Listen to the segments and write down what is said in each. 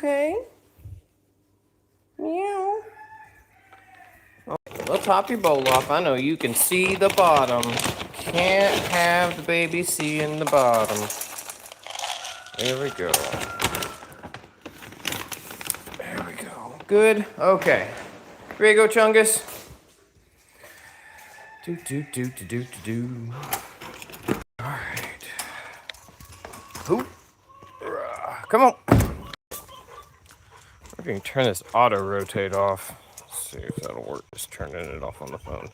okay? Meow. Okay, we'll top your bowl off. I know you can see the bottom. Can't have the baby seeing the bottom. There we go. There we go. Good. Okay. Ready to go, Chungus? Do. All right. Who? Come on. If you can turn this auto rotate off. Let's see if that'll work. Just turning it off on the phone.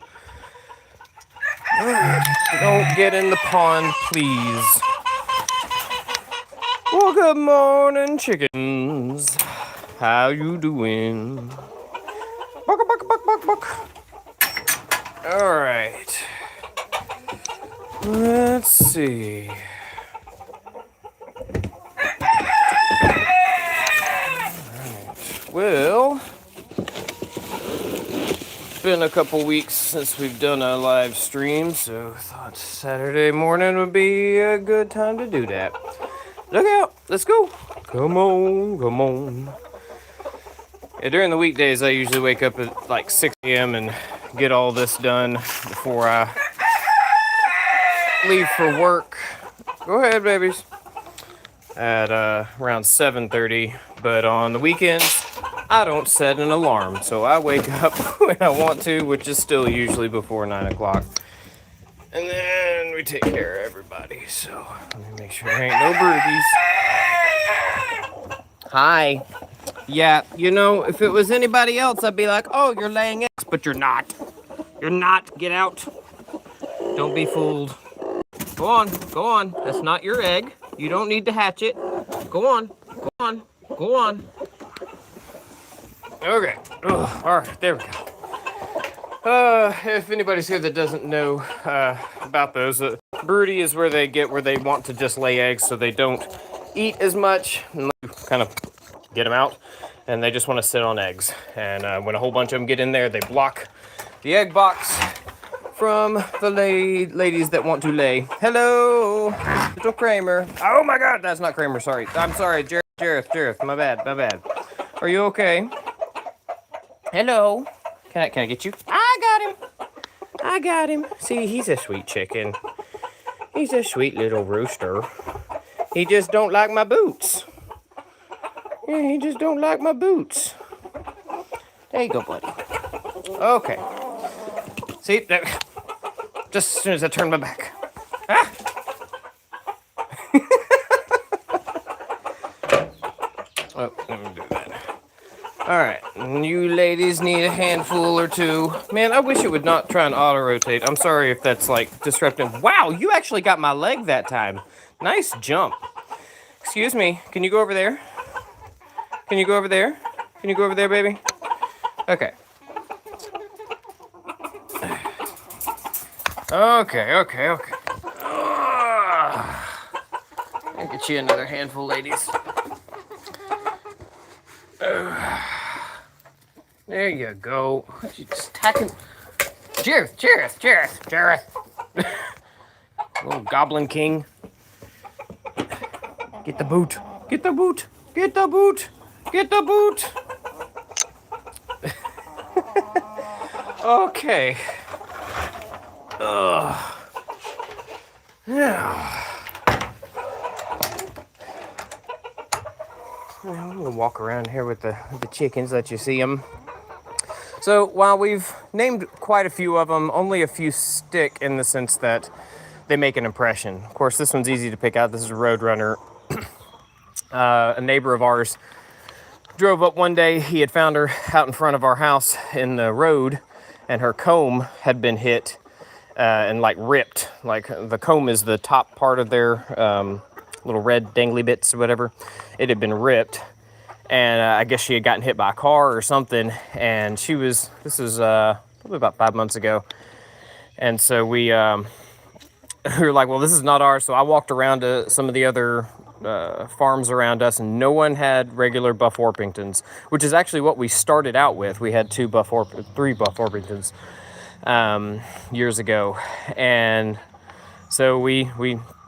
Don't get in the pond, please. Well, good morning, chickens. How you doing? Buck, buck, buck, buck, buck. All right. Let's see. Well, it's been a couple weeks since we've done a live stream, so I thought Saturday morning would be a good time to do that. Look out, let's go. Come on, come on. Yeah, during the weekdays, I usually wake up at like 6 a.m. and get all this done before I leave for work. Go ahead, babies. At around 7:30, but on the weekends, I don't set an alarm, so I wake up when I want to, which is still usually before 9 o'clock. And then we take care of everybody, so let me make sure there ain't no birdies. Hi. Yeah, you know, if it was anybody else, I'd be like, oh, you're laying eggs, but you're not. You're not. Get out. Don't be fooled. Go on, go on. That's not your egg. You don't need to hatch it. Go on, go on, go on. Okay. Ugh, all right, there we go. If anybody's here that doesn't know about those, broody is where they want to just lay eggs, so they don't eat as much, and kind of get them out, and they just want to sit on eggs. And when a whole bunch of them get in there, they block the egg box from the ladies that want to lay. Hello, little Kramer. Oh my God, that's not Kramer. Sorry, I'm sorry, Jareth. My bad. Are you okay? Hello. Can I get you? I got him. See, he's a sweet chicken. He's a sweet little rooster. He just don't like my boots. Yeah, he just don't like my boots. There you go, buddy. Okay. See, just as soon as I turn my back. Ah! Oh, let me do that. All right, you ladies need a handful or two. Man, I wish it would not try and auto-rotate. I'm sorry if that's, like, disruptive. Wow, you actually got my leg that time. Nice jump. Excuse me, can you go over there? Can you go over there? Can you go over there, baby? Okay. Okay. I'll get you another handful, ladies. There you go. You just tacking. Jareth. Little Goblin King. Get the boot. Okay. Yeah. I'm gonna walk around here with the chickens, let you see them. So while we've named quite a few of them, only a few stick in the sense that they make an impression. Of course, this one's easy to pick out. This is a Roadrunner. A neighbor of ours drove up one day. He had found her out in front of our house in the road, and her comb had been hit and like ripped. Like the comb is the top part of their little red dangly bits or whatever. It had been ripped, and I guess she had gotten hit by a car or something. And this was probably about 5 months ago. And so we were like, well, this is not ours. So I walked around to some of the other farms around us, and no one had regular Buff Orpingtons, which is actually what we started out with. We had three Buff Orpingtons years ago, and so we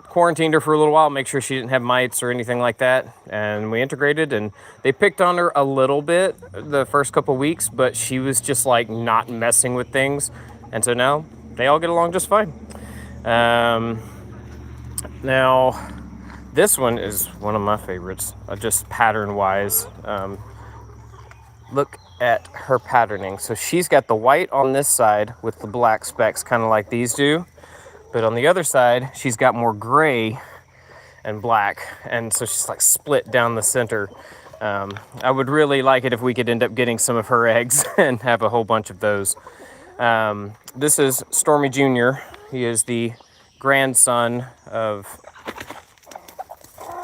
quarantined her for a little while, make sure she didn't have mites or anything like that. And we integrated, and they picked on her a little bit the first couple weeks, but she was just like not messing with things. And so now they all get along just fine. Now, this one is one of my favorites, just pattern-wise. Look at her patterning. So she's got the white on this side with the black specks, kind of like these do. But on the other side, she's got more gray and black. And so she's like split down the center. I would really like it if we could end up getting some of her eggs and have a whole bunch of those. This is Stormy Jr. He is the grandson of...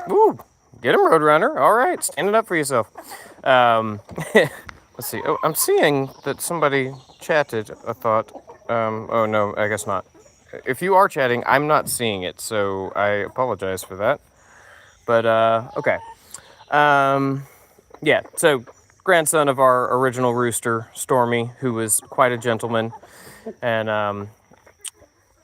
Woo! Get him, Roadrunner. All right, stand it up for yourself. Let's see. Oh, I'm seeing that somebody chatted, I thought. Oh, no, I guess not. If you are chatting, I'm not seeing it, so I apologize for that. But, okay. Yeah, so grandson of our original rooster, Stormy, who was quite a gentleman. And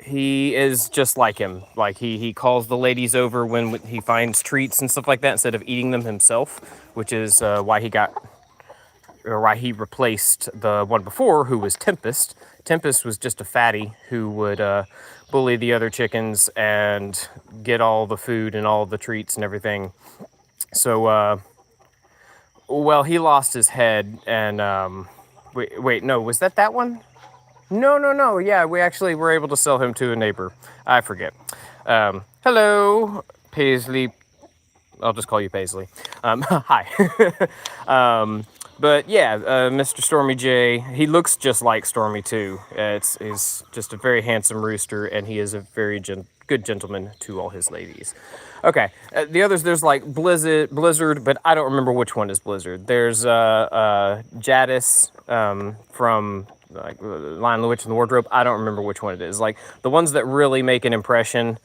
he is just like him. Like, he calls the ladies over when he finds treats and stuff like that instead of eating them himself, which is why he replaced the one before, who was Tempest. Tempest was just a fatty who would bully the other chickens and get all the food and all the treats and everything. So, well, he lost his head, and wait, no, was that one? No, yeah, we actually were able to sell him to a neighbor. I forget. Hello, Paisley. I'll just call you Paisley. Hi. But yeah, Mr. Stormy J, he looks just like Stormy too. He's just a very handsome rooster, and he is a very good gentleman to all his ladies. Okay, the others, there's like Blizzard, but I don't remember which one is Blizzard. There's Jadis from like Lion, the Witch, and the Wardrobe. I don't remember which one it is. Like the ones that really make an impression,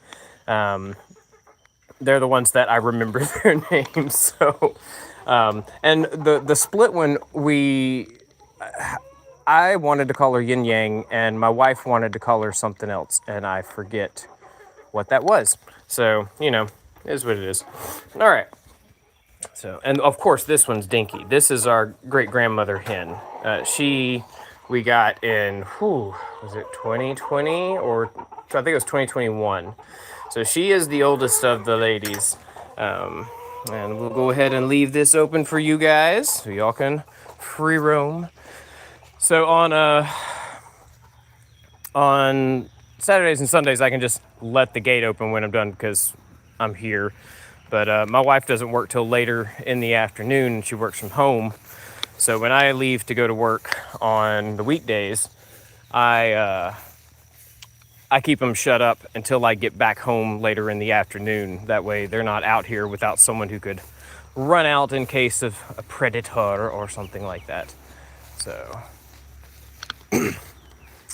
they're the ones that I remember their names. So, and the split one, I wanted to call her Yin Yang, and my wife wanted to call her something else, and I forget what that was. So, you know, it is what it is. All right. So, and of course, this one's Dinky. This is our great-grandmother hen. We got in, was it 2020? Or I think it was 2021. So she is the oldest of the ladies. And we'll go ahead and leave this open for you guys so y'all can free roam. So on Saturdays and Sundays, I can just let the gate open when I'm done because I'm here. But my wife doesn't work till later in the afternoon, and she works from home. So when I leave to go to work on the weekdays, I keep them shut up until I get back home later in the afternoon. That way they're not out here without someone who could run out in case of a predator or something like that. So,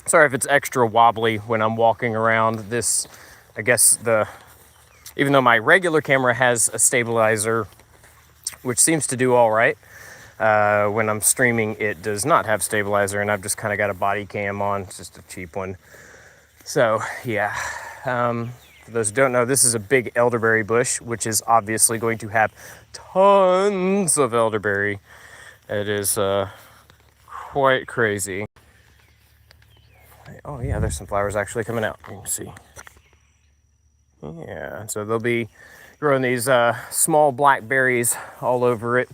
sorry if it's extra wobbly when I'm walking around. This, I guess even though my regular camera has a stabilizer, which seems to do all right, when I'm streaming, it does not have stabilizer, and I've just kind of got a body cam on. It's just a cheap one. So, yeah. For those who don't know, this is a big elderberry bush, which is obviously going to have tons of elderberry. It is quite crazy. Oh, yeah, there's some flowers actually coming out. You can see. Yeah, so they'll be growing these small black berries all over it.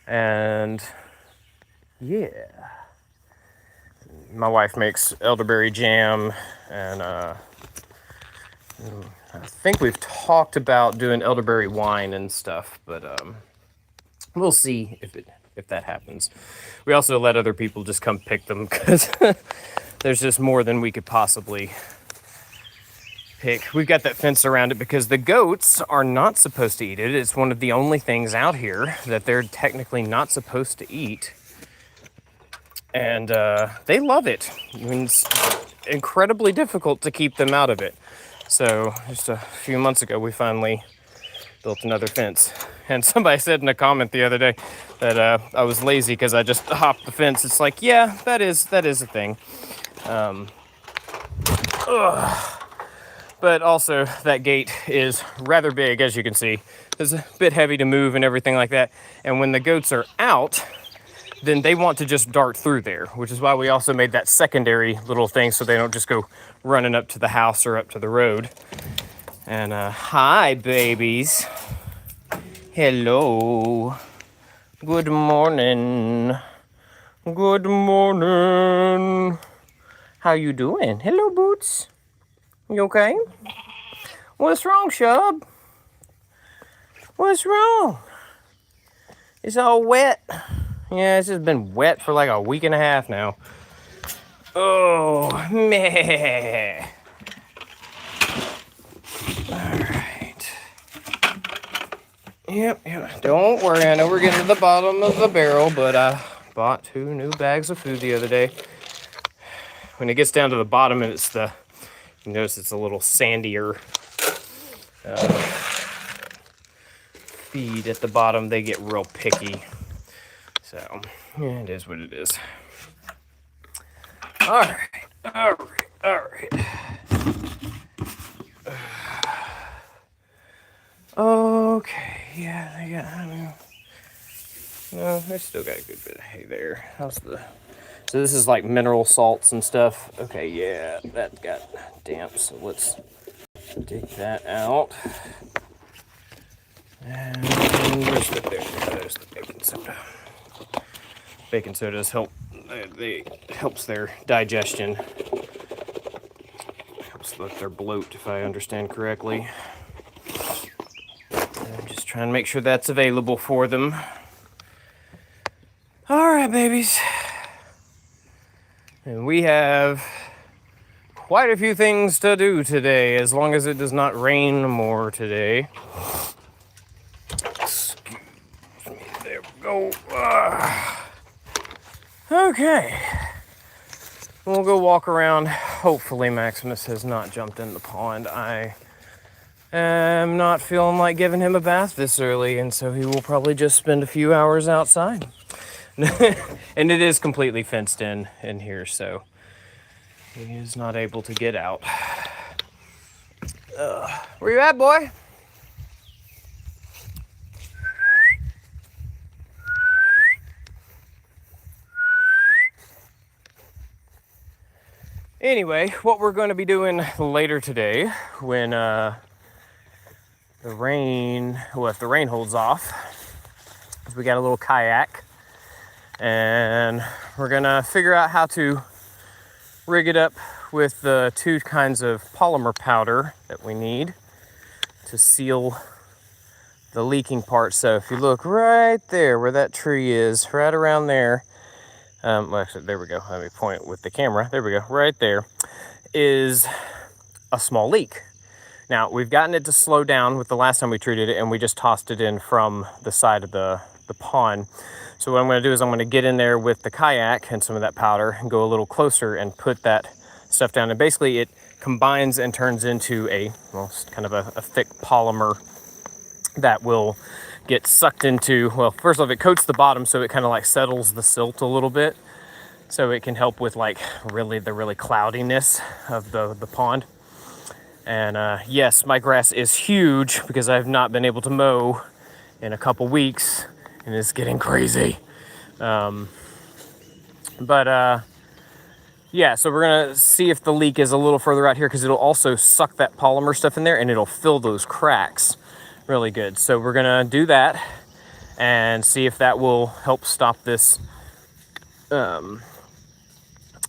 And yeah, my wife makes elderberry jam, and I think we've talked about doing elderberry wine and stuff, but we'll see if that happens. We also let other people just come pick them because there's just more than we could possibly pick. We've got that fence around it because the goats are not supposed to eat it. It's one of the only things out here that they're technically not supposed to eat. And they love it. I mean, it's incredibly difficult to keep them out of it. So just a few months ago, we finally built another fence. And somebody said in a comment the other day that I was lazy because I just hopped the fence. It's like, yeah, that is a thing. But But also that gate is rather big, as you can see. It's a bit heavy to move and everything like that. And when the goats are out, then they want to just dart through there, which is why we also made that secondary little thing so they don't just go running up to the house or up to the road. And hi, babies. Hello. Good morning. Good morning. How you doing? Hello, Boots. You okay? What's wrong, Shub? What's wrong? It's all wet. Yeah, it's just been wet for like a week and a half now. Oh, meh. Alright. Yep. Don't worry, I know we're getting to the bottom of the barrel, but I bought 2 new bags of food the other day. When it gets down to the bottom and you notice it's a little sandier feed at the bottom, they get real picky. So, yeah, it is what it is. Alright. Okay, yeah, they got, no, they still got a good bit of hay there. So this is like mineral salts and stuff. Okay, yeah, that got damp, so let's dig that out. And there's the baking soda. Baking sodas helps their digestion. Helps with their bloat, if I understand correctly. I'm just trying to make sure that's available for them. All right, babies. And we have quite a few things to do today, as long as it does not rain more today. Excuse me, there we go. Okay. We'll go walk around. Hopefully Maximus has not jumped in the pond. I am not feeling like giving him a bath this early, and so he will probably just spend a few hours outside. And it is completely fenced in here, so he is not able to get out. Where you at, boy? Anyway, what we're going to be doing later today, when if the rain holds off, is we got a little kayak, and we're gonna figure out how to rig it up with the 2 kinds of polymer powder that we need to seal the leaking part. So if you look right there where that tree is, right around there, well, actually, there we go. Let me point with the camera. There we go. Right there is a small leak. Now, we've gotten it to slow down with the last time we treated it, and we just tossed it in from the side of the pond. So what I'm going to do is I'm going to get in there with the kayak and some of that powder and go a little closer and put that stuff down. And basically it combines and turns into kind of a thick polymer that will get sucked into, well, first off, it coats the bottom so it kind of like settles the silt a little bit. So it can help with like the really cloudiness of the pond. And yes, my grass is huge because I've not been able to mow in a couple weeks, and it's getting crazy. Yeah, so we're gonna see if the leak is a little further out here, because it'll also suck that polymer stuff in there and it'll fill those cracks really good. So we're gonna do that and see if that will help stop this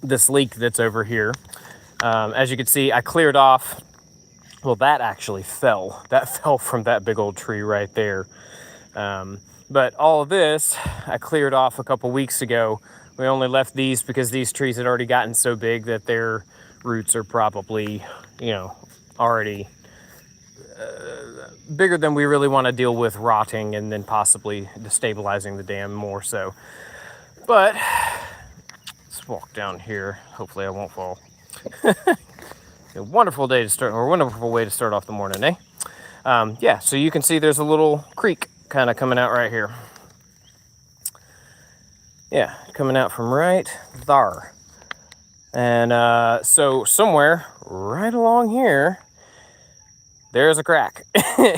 this leak that's over here. As you can see, I cleared off, well, that actually fell. That fell from that big old tree right there. But all of this I cleared off a couple weeks ago. We only left these because these trees had already gotten so big that their roots are probably, already bigger than we really want to deal with rotting and then possibly destabilizing the dam more so. But let's walk down here. Hopefully I won't fall. A wonderful day to start, or a wonderful way to start off the morning, eh? Yeah, so you can see there's a little creek kind of coming out right here. Yeah, coming out from right there. And so somewhere right along here there's a crack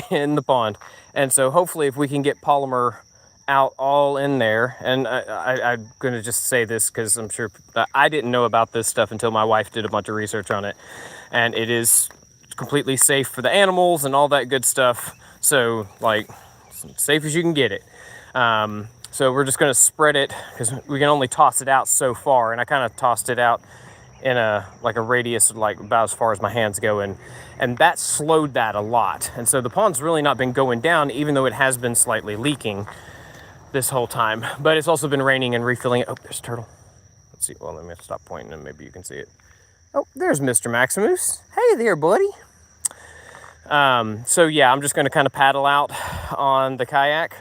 in the pond. And so hopefully if we can get polymer out all in there, and I'm going to just say this because I'm sure I didn't know about this stuff until my wife did a bunch of research on it, and it is completely safe for the animals and all that good stuff. So like safe as you can get it. So we're just going to spread it because we can only toss it out so far, and I kind of tossed it out in a radius of like about as far as my hands go, and that slowed that a lot. And so the pond's really not been going down, even though it has been slightly leaking this whole time. But it's also been raining and refilling it. Oh, there's a turtle. Let's see. Well, let me stop pointing and maybe you can see it. Oh, there's Mr. Maximus. Hey there, buddy. So yeah, I'm just going to kind of paddle out on the kayak,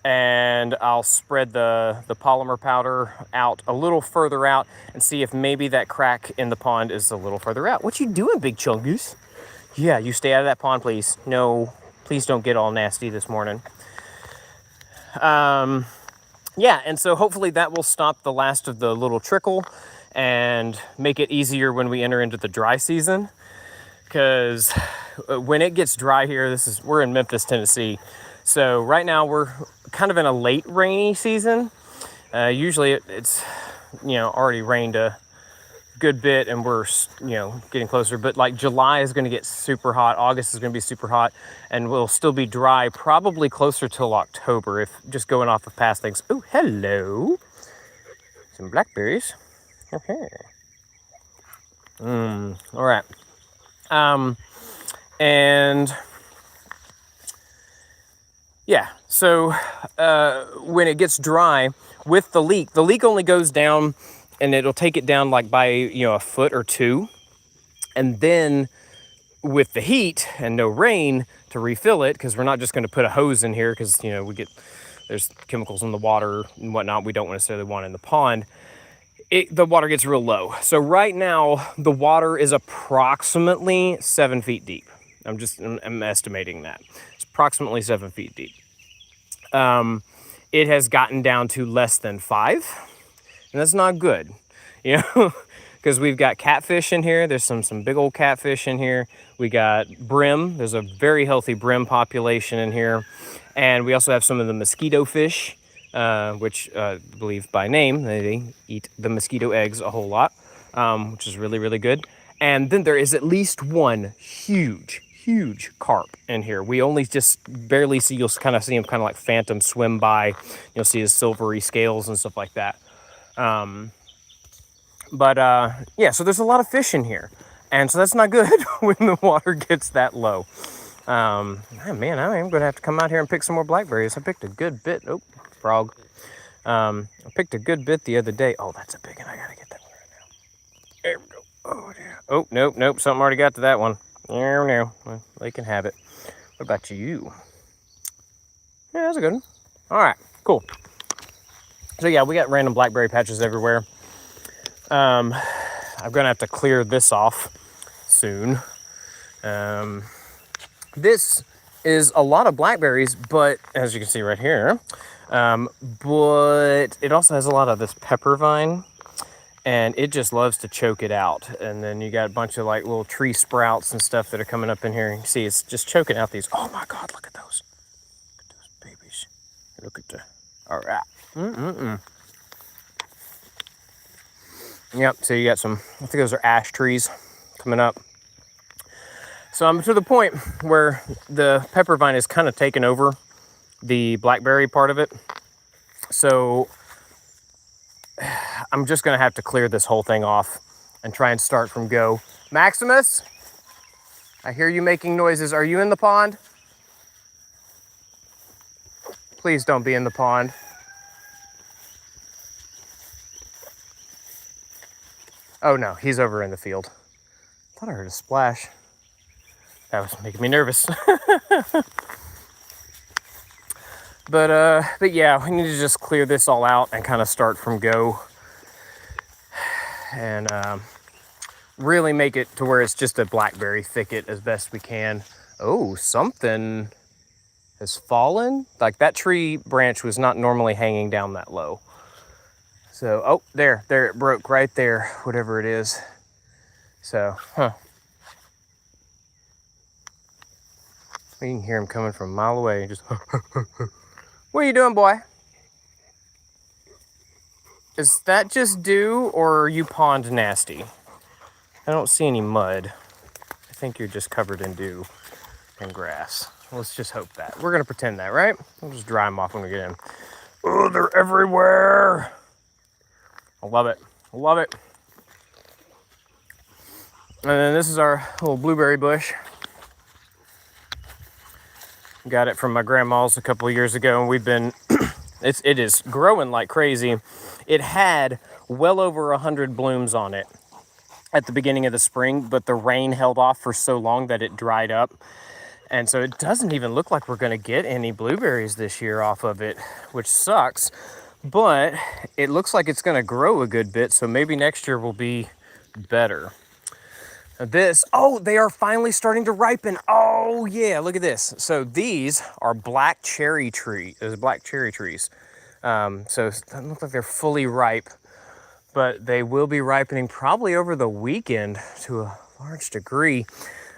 and I'll spread the polymer powder out a little further out and see if maybe that crack in the pond is a little further out. What you doing, Big Chungus? Yeah, you stay out of that pond, please. No, please don't get all nasty this morning. Yeah, and so hopefully that will stop the last of the little trickle and make it easier when we enter into the dry season. Because when it gets dry here, we're in Memphis, Tennessee. So right now we're kind of in a late rainy season. Usually it's, already rained a good bit and we're, getting closer. But like July is going to get super hot. August is going to be super hot. And we'll still be dry probably closer till October, if just going off of past things. Oh, hello. Some blackberries. Okay. All right. And yeah, so when it gets dry with the leak only goes down, and it'll take it down like by a foot or two, and then with the heat and no rain to refill it, because we're not just going to put a hose in here, because there's chemicals in the water and whatnot we don't necessarily want in the pond. The water gets real low. So right now the water is approximately 7 feet deep. I'm estimating that. It's approximately 7 feet deep. It has gotten down to less than 5, and that's not good, because we've got catfish in here. There's some big old catfish in here. We got brim. There's a very healthy brim population in here. And we also have some of the mosquito fish, which I believe by name, they eat the mosquito eggs a whole lot, which is really, really good. And then there is at least one huge carp in here. We only just barely see, you'll kind of see him kind of like phantom swim by. You'll see his silvery scales and stuff like that. Yeah, so there's a lot of fish in here. And so that's not good when the water gets that low. Man, I am going to have to come out here and pick some more blackberries. I picked a good bit. Oh, frog. I picked a good bit the other day. Oh, that's a big one. I got to get that one right now. There we go. Oh, yeah. Oh, nope. Something already got to that one. No. Well, they can have it. What about you? Yeah, that's a good one. All right, cool. So yeah, we got random blackberry patches everywhere. I'm gonna have to clear this off soon. This is a lot of blackberries, but as you can see right here, but it also has a lot of this pepper vine, and it just loves to choke it out. And then you got a bunch of like little tree sprouts and stuff that are coming up in here. You can see it's just choking out these. Oh my God, look at those. Look at those babies. Look at the, all right. Yep, so you got some, I think those are ash trees coming up. So I'm to the point where the pepper vine is kind of taken over the blackberry part of it. So I'm just gonna have to clear this whole thing off and try and start from go. Maximus, I hear you making noises. Are you in the pond? Please don't be in the pond. Oh no, he's over in the field. I thought I heard a splash. That was making me nervous. But yeah, we need to just clear this all out and kind of start from go. And really make it to where it's just a blackberry thicket as best we can. Oh, something has fallen. Like that tree branch was not normally hanging down that low. So, oh, there it broke right there, whatever it is. So, You can hear him coming from a mile away. Just, what are you doing, boy? Is that just dew, or are you pond nasty? I don't see any mud. I think you're just covered in dew and grass. Let's just hope that. We're gonna pretend that, right? We'll just dry them off when we get in. Oh, they're everywhere. I love it. I love it. And then this is our little blueberry bush. Got it from my grandma's a couple of years ago, and we've been, it is growing like crazy. It had well over 100 blooms on it at the beginning of the spring, but the rain held off for so long that it dried up. And so it doesn't even look like we're gonna get any blueberries this year off of it, which sucks. But it looks like it's gonna grow a good bit, so maybe next year will be better. Oh, they are finally starting to ripen. Oh yeah, look at this. So these are black cherry trees. So it doesn't look like they're fully ripe, but they will be ripening probably over the weekend to a large degree.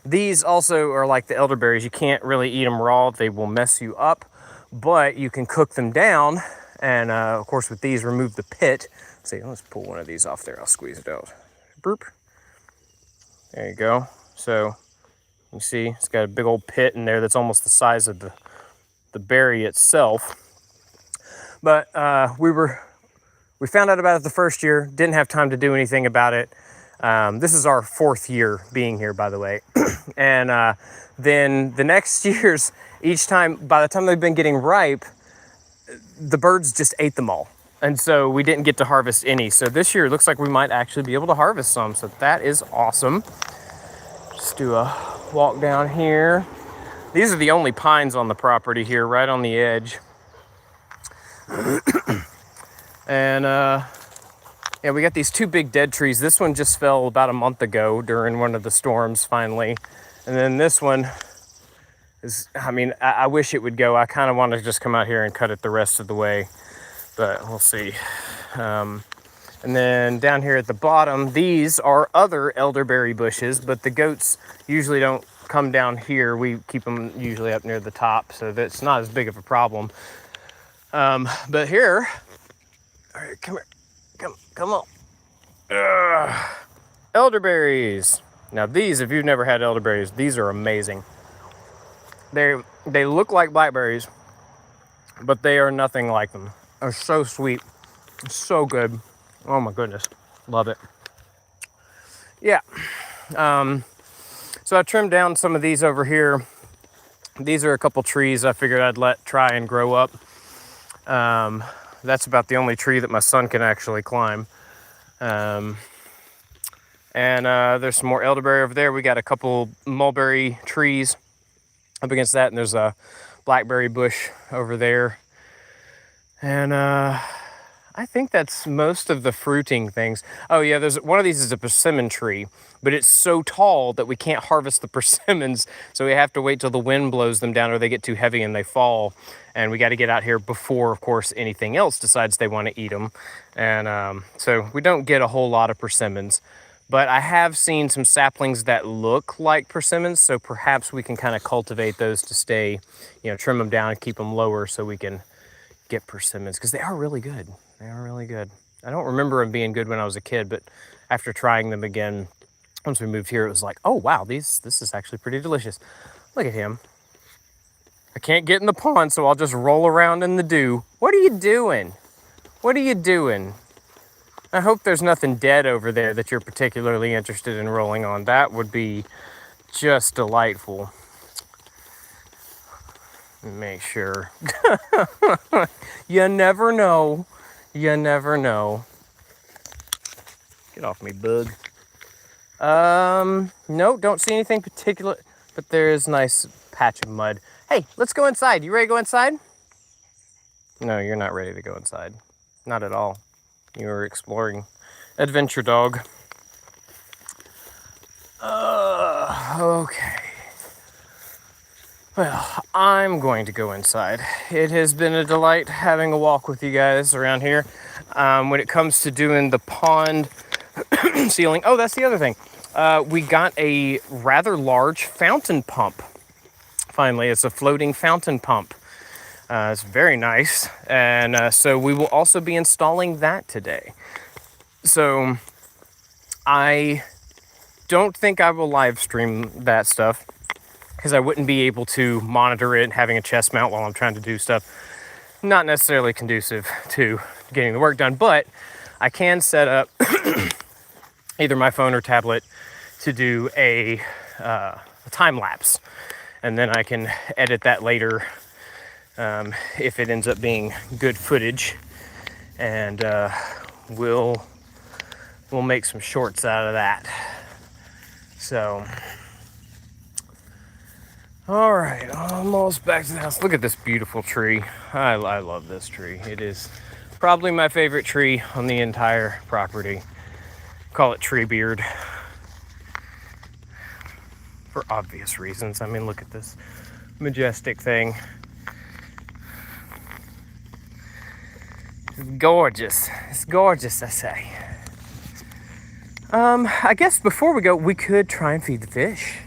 These also are like the elderberries. You can't really eat them raw. They will mess you up, but you can cook them down. And of course with these, remove the pit. Let's see, let's pull one of these off there. I'll squeeze it out. Boop. There you go. So you see it's got a big old pit in there that's almost the size of the berry itself. But we found out about it the first year, didn't have time to do anything about it. This is our 4th year being here, by the way. And then the next years, each time, by the time they've been getting ripe, the birds just ate them all. And so we didn't get to harvest any. So this year it looks like we might actually be able to harvest some. So that is awesome. Just do a walk down here. These are the only pines on the property here, right on the edge. And yeah, we got these 2 big dead trees. This one just fell about a month ago during one of the storms finally. And then this one is, I mean, I wish it would go. I kind of want to just come out here and cut it the rest of the way. But we'll see. And then down here at the bottom, these are other elderberry bushes, but the goats usually don't come down here. We keep them usually up near the top, so that's not as big of a problem. But here, all right, come here, come on. Elderberries. Now these, if you've never had elderberries, these are amazing. They look like blackberries, but they are nothing like them. They're so sweet, so good. Oh my goodness, love it. Yeah, so I trimmed down some of these over here. These are a couple trees I figured I'd let try and grow up. That's about the only tree that my son can actually climb. And there's some more elderberry over there. We got a couple mulberry trees up against that, and there's a blackberry bush over there. And I think that's most of the fruiting things. Oh yeah, there's one of these is a persimmon tree, but it's so tall that we can't harvest the persimmons, so we have to wait till the wind blows them down or they get too heavy and they fall. And we got to get out here before, of course, anything else decides they want to eat them. And so we don't get a whole lot of persimmons, but I have seen some saplings that look like persimmons, so perhaps we can kind of cultivate those to stay, trim them down and keep them lower so we can get persimmons, because they are really good. They are really good. I don't remember them being good when I was a kid, but after trying them again, once we moved here, it was like, oh wow, this is actually pretty delicious. Look at him. I can't get in the pond, so I'll just roll around in the dew. What are you doing? What are you doing? I hope there's nothing dead over there that you're particularly interested in rolling on. That would be just delightful. Make sure. You never know. You never know. Get off me, bug. No, don't see anything particular, but there is a nice patch of mud. Hey, let's go inside. You ready to go inside? No, you're not ready to go inside. Not at all. You were exploring. Adventure dog. Okay. Well, I'm going to go inside. It has been a delight having a walk with you guys around here. When it comes to doing the pond ceiling, oh, that's the other thing. We got a rather large fountain pump finally. It's a floating fountain pump. It's very nice. And so we will also be installing that today. So I don't think I will live stream that stuff because I wouldn't be able to monitor it having a chest mount while I'm trying to do stuff. Not necessarily conducive to getting the work done, but I can set up either my phone or tablet to do a time lapse, and then I can edit that later if it ends up being good footage, and we'll make some shorts out of that. So, all right, almost back to the house. Look at this beautiful tree. I love this tree. It is probably my favorite tree on the entire property. Call it tree beard for obvious reasons. I mean, look at this majestic thing. It's gorgeous. It's gorgeous, I say. I guess before we go, we could try and feed the fish.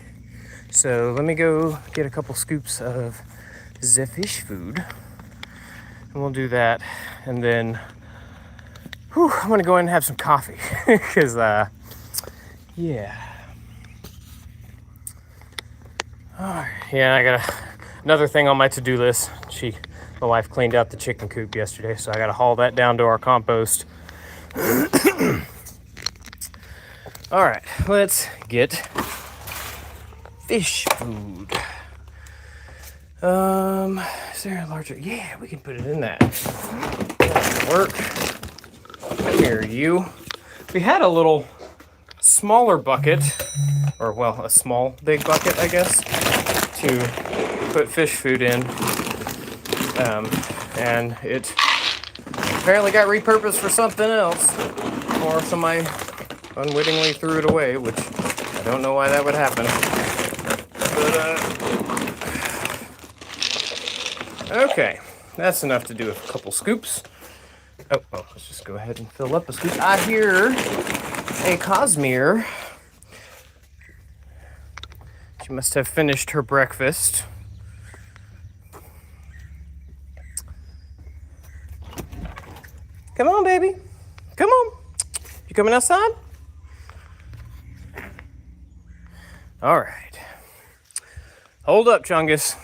So let me go get a couple scoops of the fish food. And we'll do that. And then, I'm gonna go in and have some coffee. Because, yeah. Alright, yeah, I got another thing on my to-do list. My wife cleaned out the chicken coop yesterday, so I gotta haul that down to our compost. Alright, let's get fish food. Is there a larger? Yeah, we can put it in that. That'll work. Come here, you. We had a little smaller bucket, or well, a small big bucket, I guess, to put fish food in. And it apparently got repurposed for something else, or somebody unwittingly threw it away, which I don't know why that would happen. But, okay, that's enough to do a couple scoops. Oh, well, let's just go ahead and fill up a scoop. I hear a Cosmere. She must have finished her breakfast. Come on, baby. Come on. You coming outside? All right. Hold up, Chungus.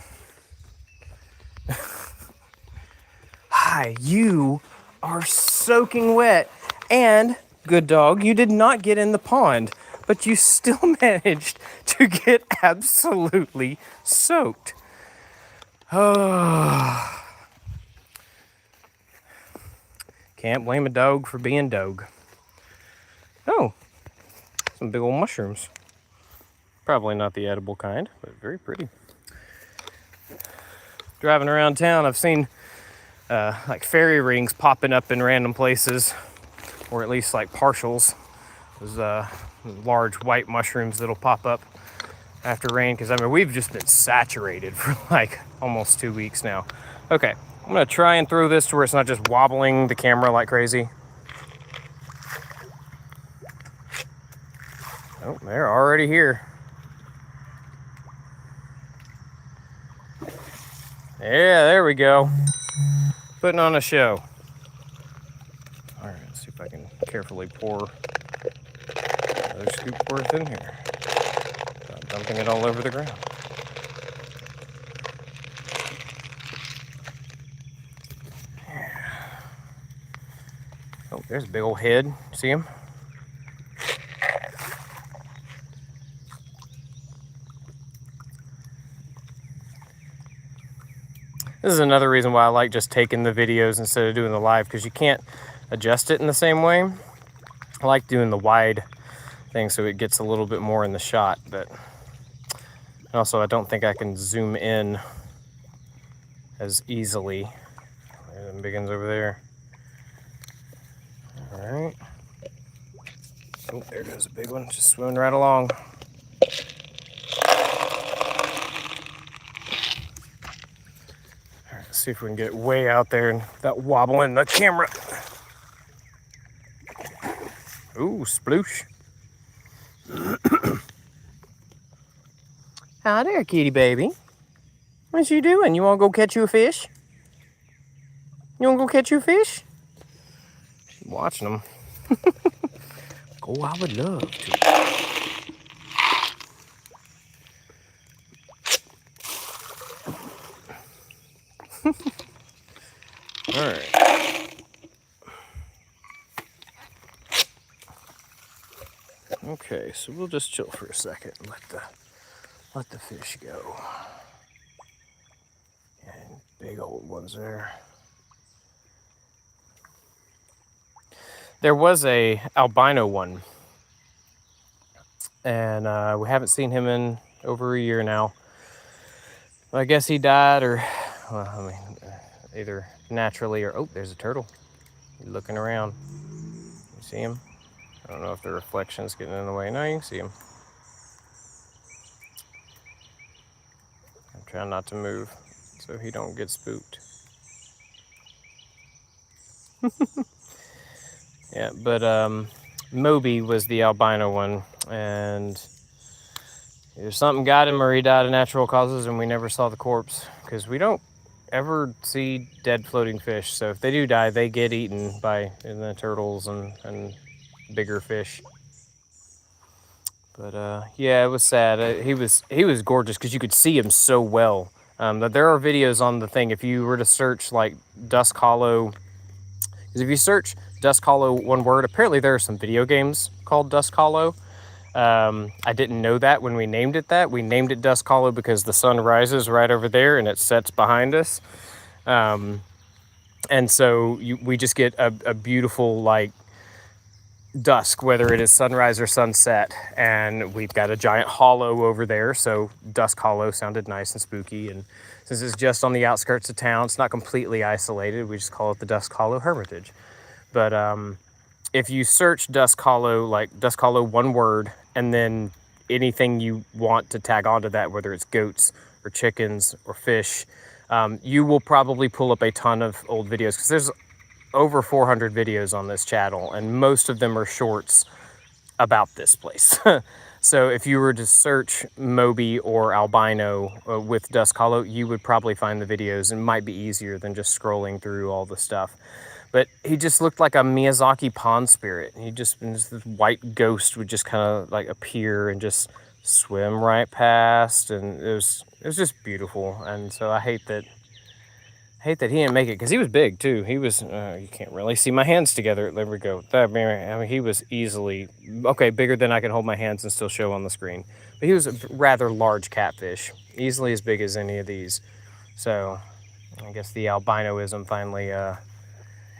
Hi, you are soaking wet. And, good dog, you did not get in the pond, but you still managed to get absolutely soaked. Oh. Can't blame a dog for being dog. Oh, some big old mushrooms. Probably not the edible kind, but very pretty. Driving around town, I've seen like fairy rings popping up in random places, or at least like partials. Those large white mushrooms that'll pop up after rain, because I mean, we've just been saturated for like almost 2 weeks now. Okay, I'm gonna try and throw this to where it's not just wobbling the camera like crazy. Oh, they're already here. Yeah, there we go. Putting on a show. All right, let's see if I can carefully pour another scoop worth in here without dumping it all over the ground. Oh, there's a big old head. See him? This is another reason why I like just taking the videos instead of doing the live, because you can't adjust it in the same way. I like doing the wide thing so it gets a little bit more in the shot, but also I don't think I can zoom in as easily. There's them big ones over there. All right. Oh, there goes a big one, just swimming right along. Let's see if we can get way out there and without wobbling the camera. Ooh, sploosh. Hi there, kitty baby. What you doing? You want to go catch you a fish? You want to go catch you a fish? She's watching them. Oh, I would love to. All right. Okay, so we'll just chill for a second and let the fish go. And big old ones there. There was a albino one, and we haven't seen him in over a year now. I guess he died, or well, I mean, either naturally or there's a turtle. He's looking around. You see him? I don't know if the reflection's getting in the way. No, you can see him. I'm trying not to move so he don't get spooked. Yeah, but Moby was the albino one, and either something got him or he died of natural causes, and we never saw the corpse because we don't ever see dead floating fish. So if they do die, they get eaten by the turtles and bigger fish. But yeah, it was sad. He was gorgeous because you could see him so well. There are videos on the thing if you were to search like Dusk Hollow. Because if you search Dusk Hollow one word, apparently there are some video games called Dusk Hollow. I didn't know that when we named it that. We named it Dusk Hollow because the sun rises right over there and it sets behind us. And so we just get a beautiful like dusk, whether it is sunrise or sunset. And we've got a giant hollow over there. So Dusk Hollow sounded nice and spooky. And since it's just on the outskirts of town, it's not completely isolated. We just call it the Dusk Hollow Hermitage. But if you search Dusk Hollow, like Dusk Hollow one word, and then anything you want to tag onto that, whether it's goats or chickens or fish, you will probably pull up a ton of old videos because there's over 400 videos on this channel, and most of them are shorts about this place. So if you were to search Moby or albino with Dusk Hollow, you would probably find the videos, and it might be easier than just scrolling through all the stuff. But he just looked like a Miyazaki pond spirit. This white ghost would just kind of like appear and just swim right past, and it was just beautiful. And so I hate that he didn't make it because he was big too. He was you can't really see my hands together. There we go. I mean, he was easily bigger than I can hold my hands and still show on the screen. But he was a rather large catfish, easily as big as any of these. So I guess the albinoism finally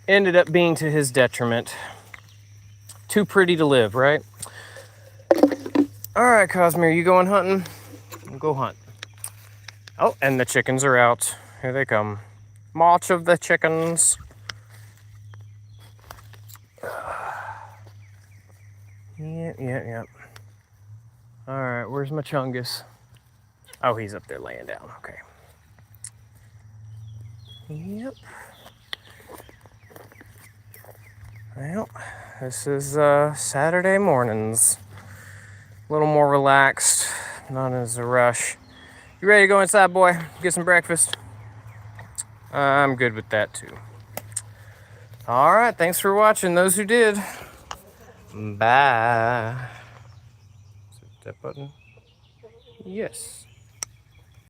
ended up being to his detriment. Too pretty to live, right? All right, Cosmere, you going hunting? Go hunt. Oh, and the chickens are out. Here they come. March of the chickens. Yeah. All right, where's my chungus? Oh, he's up there laying down. Okay. Yep. Well, this is Saturday mornings. A little more relaxed, not as a rush. You ready to go inside, boy? Get some breakfast? I'm good with that too. All right, thanks for watching, those who did. Bye. Is it that button? Yes.